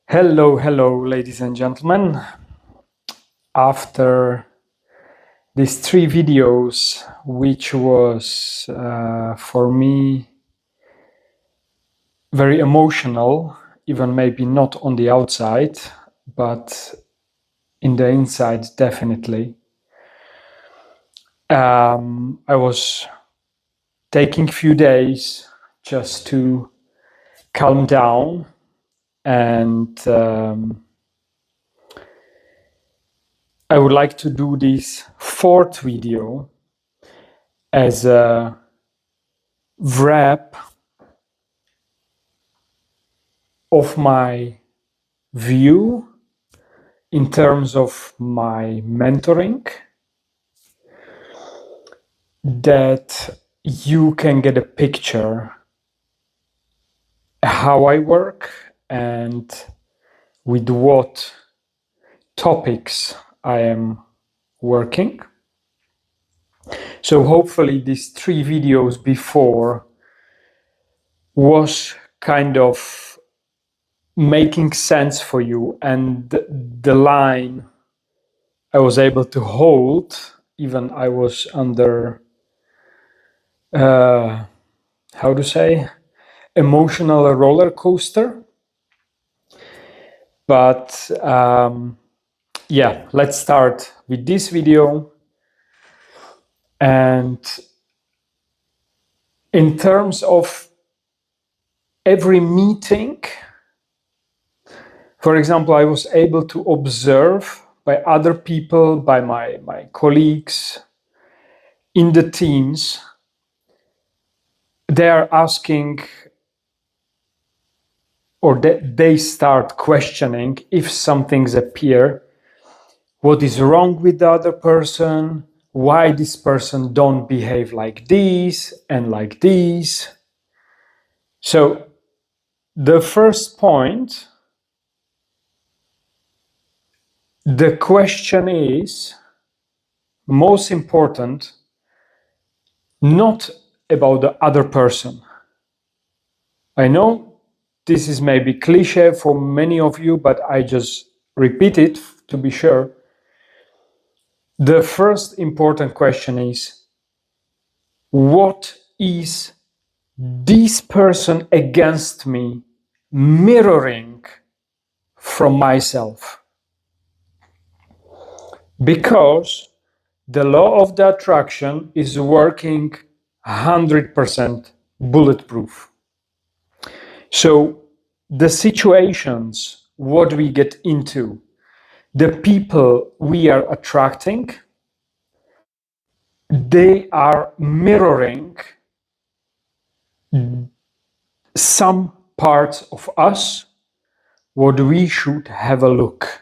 Hello, ladies and gentlemen. After these 3 videos, which was for me very emotional, even maybe not on the outside, but in the inside, definitely. I was taking a few days just to calm down and I would like to do this 4th video as a wrap of my view in terms of my mentoring, that you can get a picture how I work and with what topics I am working. So hopefully these 3 videos before was kind of making sense for you, and the line I was able to hold, even I was under how to say, emotional roller coaster. But yeah, let's start with this video. And in terms of every meeting, for example, I was able to observe by other people, by my colleagues in the teams, they are asking, or they start questioning if some things appear, what is wrong with the other person, why this person don't behave like this and like this. So the first point, the question is most important, not about the other person. I know this is maybe cliche for many of you, but I just repeat it to be sure. The first important question is, what is this person against me mirroring from myself? Because the law of the attraction is working 100% bulletproof. So the situations, what we get into, the people we are attracting, they are mirroring some parts of us what we should have a look.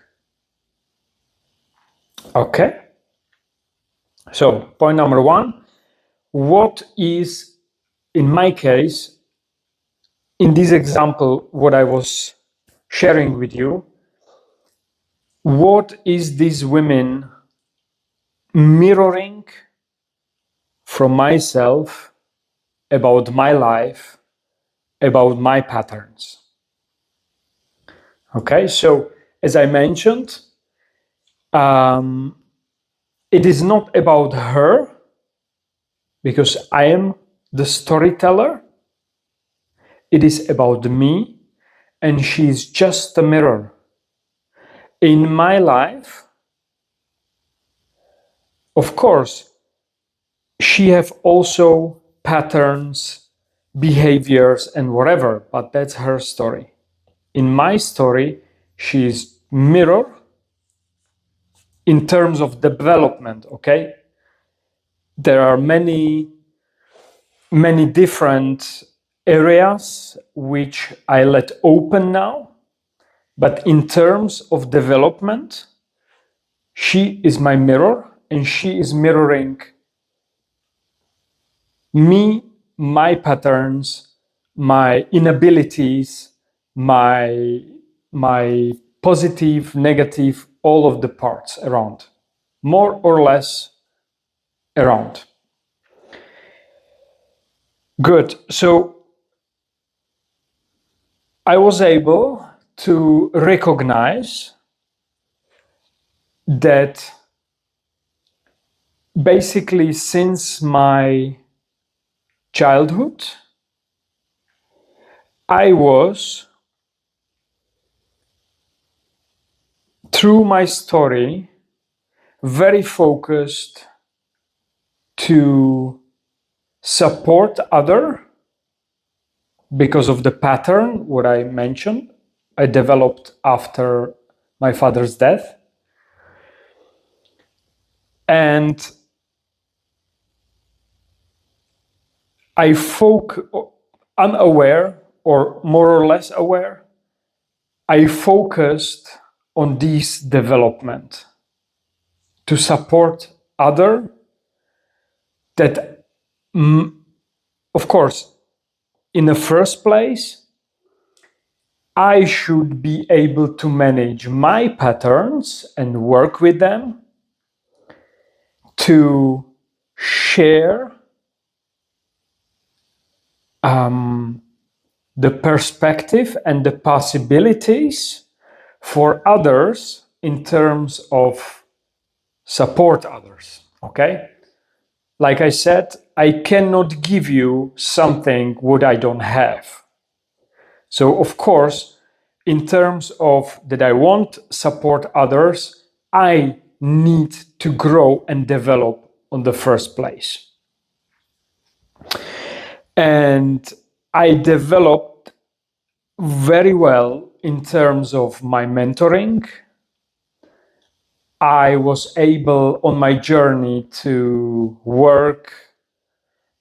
Okay? So point number 1, what is, in my case, in this example, what I was sharing with you, what is these women mirroring from myself about my life, about my patterns? Okay, so as I mentioned, it is not about her, because I am the storyteller. It is about me, and she's just a mirror. In my life, of course, she have also patterns, behaviors, and whatever, but that's her story. In my story, she's mirror in terms of development, okay? There are many different areas which I let open now, but in terms of development, she is my mirror, and she is mirroring me, my patterns, my inabilities, my positive, negative, all of the parts around, more or less around. Good. So I was able to recognize that basically since my childhood, I was, through my story, very focused to support other because of the pattern, what I mentioned, I developed after my father's death. And I unaware or more or less aware, I focused on this development to support other that, of course, in the first place, I should be able to manage my patterns and work with them to share the perspective and the possibilities for others in terms of support others. Okay? Like I said, I cannot give you something what I don't have. So of course, in terms of that I want support others, I need to grow and develop on the first place. And I developed very well in terms of my mentoring. I was able on my journey to work.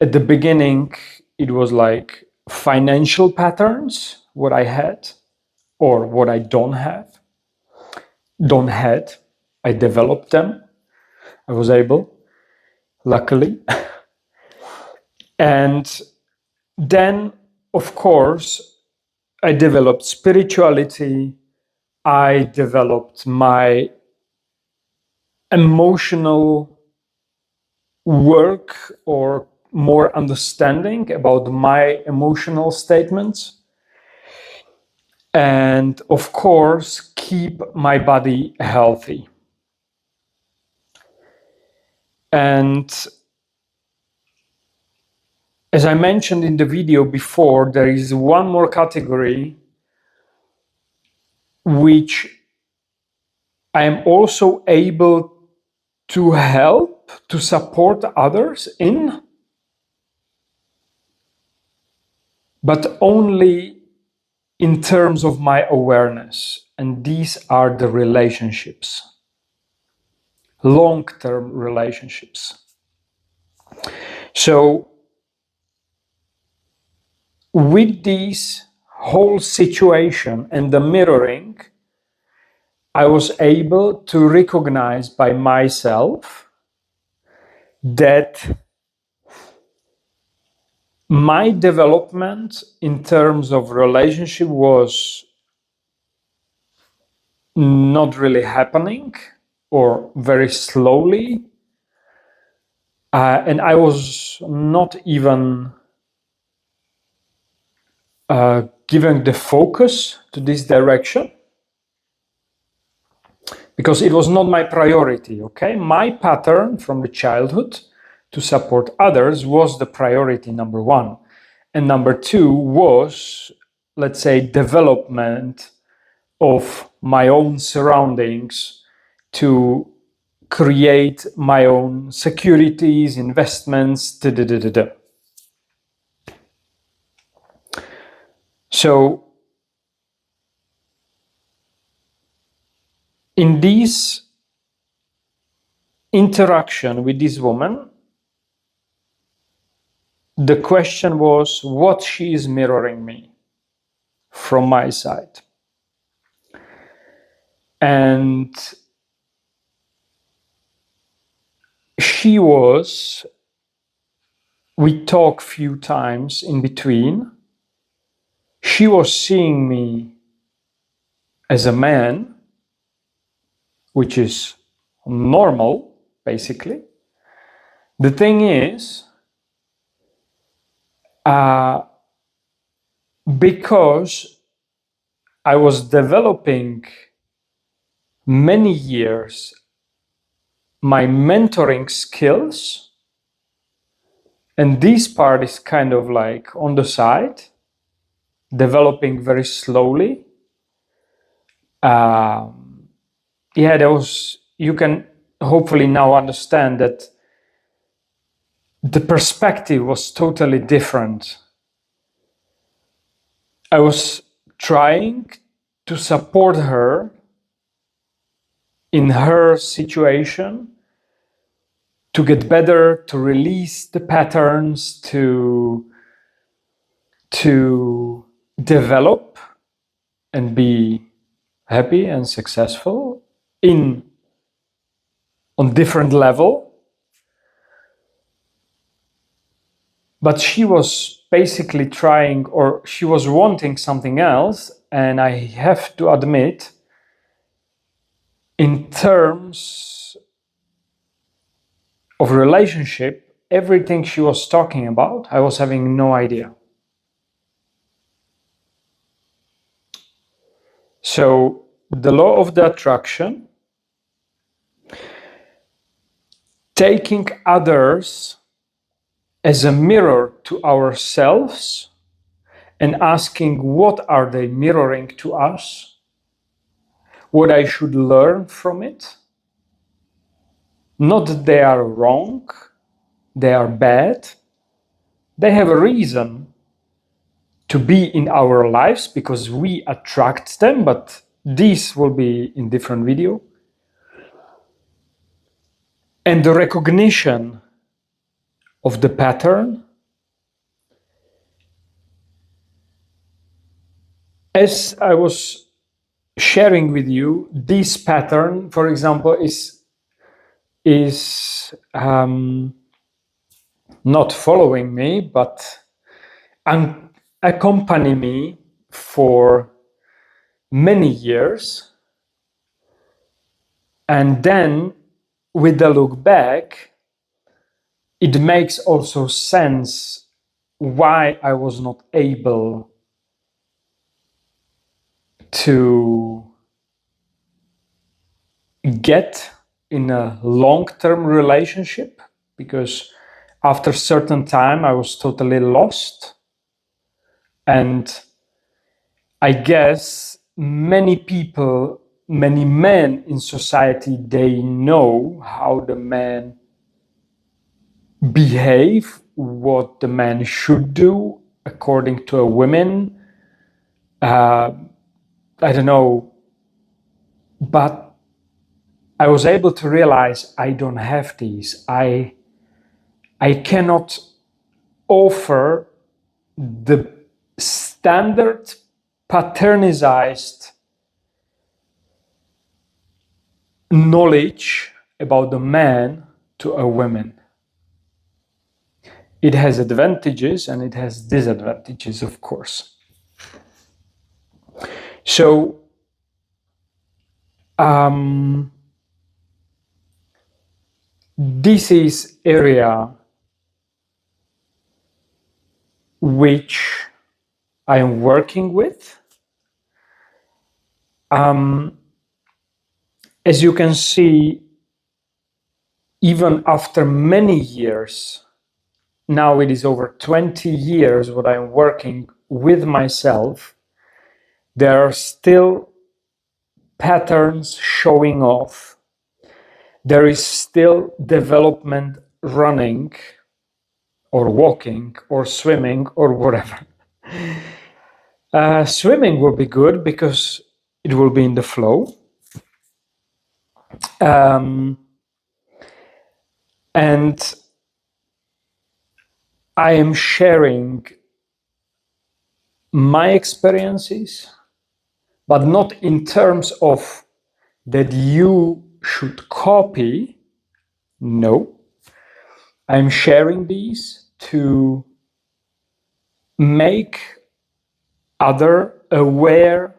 At the beginning, it was like financial patterns, what I had or what I don't had. I developed them. I was able, luckily. And then, of course, I developed spirituality. I developed my emotional work or more understanding about my emotional statements. And of course, keep my body healthy. And as I mentioned in the video before, there is one more category which I am also able to help, to support others in, but only in terms of my awareness. And these are the relationships, long-term relationships. So with this whole situation and the mirroring, I was able to recognize by myself that my development in terms of relationship was not really happening or very slowly. And I was not even giving the focus to this direction because it was not my priority, okay? My pattern from the childhood to support others was the priority number one. And number two was, let's say, development of my own surroundings to create my own securities, investments, So in this interaction with this woman, the question was what she is mirroring me from my side. And we talked a few times in between. She was seeing me as a man, which is normal, basically. The thing is, because I was developing many years my mentoring skills, and this part is kind of like on the side, developing very slowly. You can hopefully now understand that the perspective was totally different. I was trying to support her in her situation, to get better, to release the patterns, to develop and be happy and successful on different level. But she was basically trying, or she was wanting something else, and I have to admit, in terms of relationship, everything she was talking about, I was having no idea. So the law of the attraction, taking others as a mirror to ourselves and asking what are they mirroring to us, what I should learn from it. Not that they are wrong, they are bad. They have a reason to be in our lives because we attract them, but this will be in different video. And the recognition of the pattern, as I was sharing with you, this pattern, for example, is not following me, but accompany me for many years. And then with the look back, it makes also sense why I was not able to get in a long-term relationship, because after a certain time I was totally lost. And I guess many people, many men in society, they know how the men behave, what the man should do according to a woman. I don't know, but I was able to realize I don't have these. I cannot offer the standard paternized knowledge about the man to a woman. It has advantages and it has disadvantages, of course. So this is area which I am working with. As you can see, even after many years, now it is over 20 years what I'm working with myself, there are still patterns showing off. There is still development running, or walking, or swimming, or whatever. Swimming will be good because it will be in the flow. And I am sharing my experiences, but not in terms of that you should copy. No, I'm sharing these to make others aware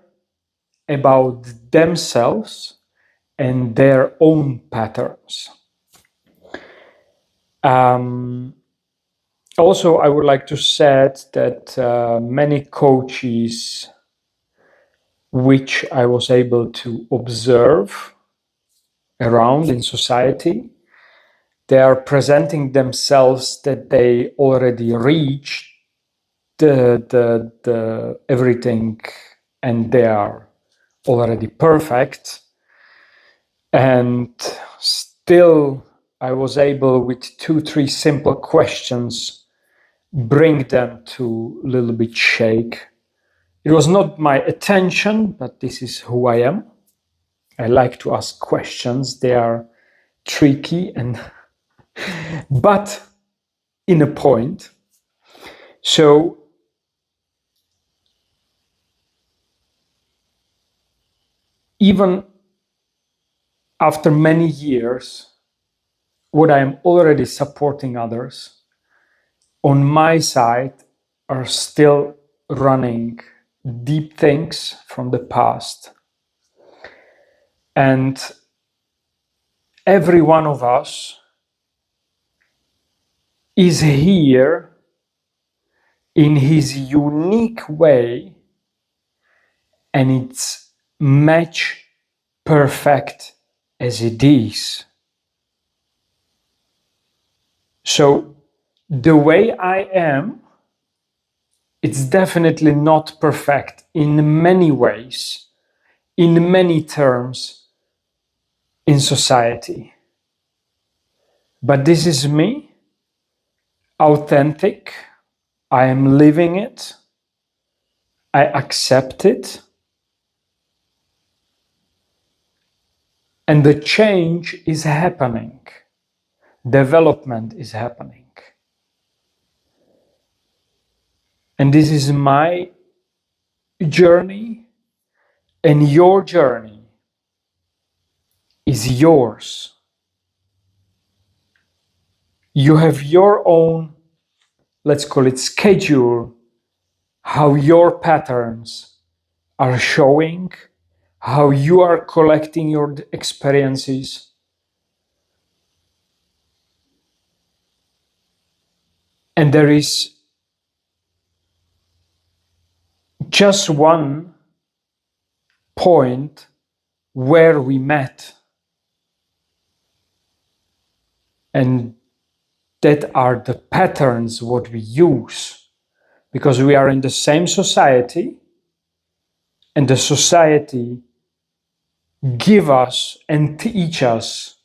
about themselves and their own patterns. Also, I would like to say that many coaches which I was able to observe around in society. They are presenting themselves that they already reached the everything and they are already perfect. And still I was able with 2-3 simple questions bring them to a little bit shake. It was not my attention, but this is who I am. I like to ask questions. They are tricky and but in a point. So even after many years, what I am already supporting others, on my side are still running deep things from the past. And every one of us is here in his unique way, and it's match perfect as it is. So the way I am, it's definitely not perfect in many ways, in many terms in society. But this is me, authentic. I am living it. I accept it. And the change is happening. Development is happening. And this is my journey, and your journey is yours. You have your own, let's call it schedule, how your patterns are showing, how you are collecting your experiences. And there is just one point where we met, and that are the patterns what we use, because we are in the same society, and the society give us and teach us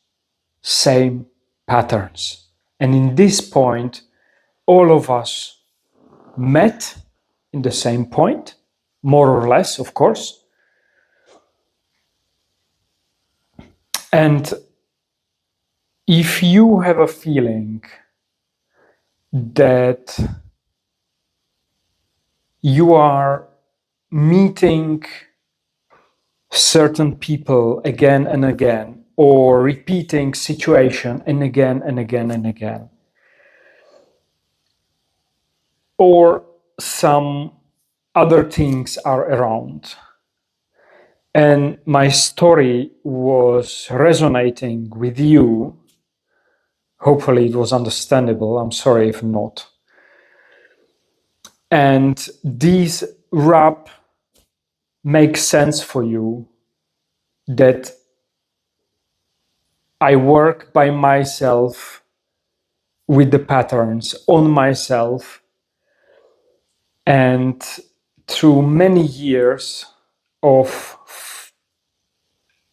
same patterns. And in this point, all of us met in the same point, more or less, of course. And if you have a feeling that you are meeting certain people again and again, or repeating situation and again and again and again, or some other things are around, and my story was resonating with you, hopefully it was understandable. I'm sorry if not. And these rap makes sense for you, that I work by myself with the patterns on myself, and through many years of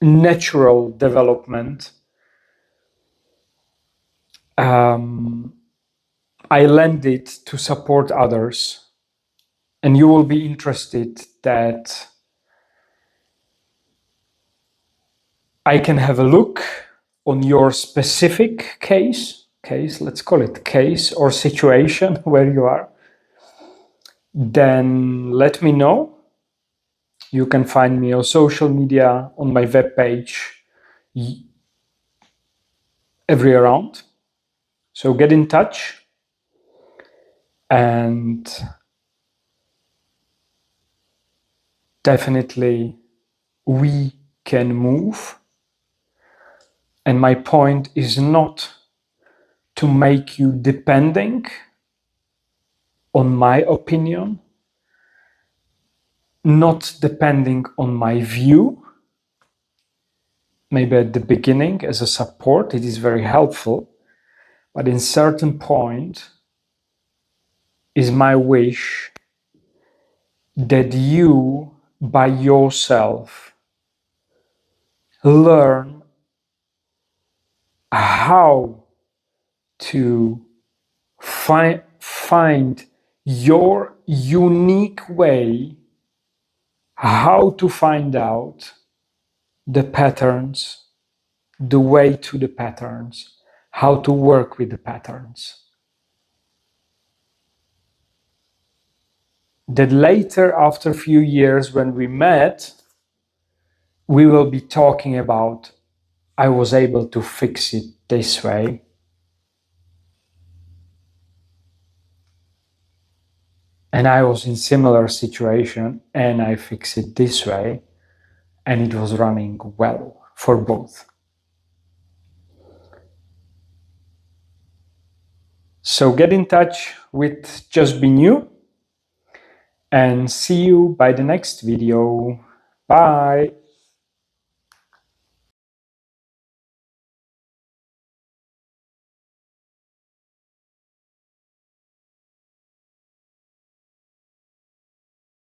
natural development, I landed to support others. And you will be interested that I can have a look on your specific case, let's call it case or situation where you are. Then let me know. You can find me on social media, on my webpage, every around. So get in touch, and definitely we can move. And my point is not to make you depending on my opinion, not depending on my view. Maybe at the beginning as a support, it is very helpful, but in certain point is my wish that you by yourself learn how to find your unique way, how to find out the patterns, the way to the patterns, how to work with the patterns. That later, after a few years, when we met, we will be talking about, I was able to fix it this way. And I was in similar situation and I fixed it this way. And it was running well for both. So get in touch with Just Be New and see you by the next video. Bye.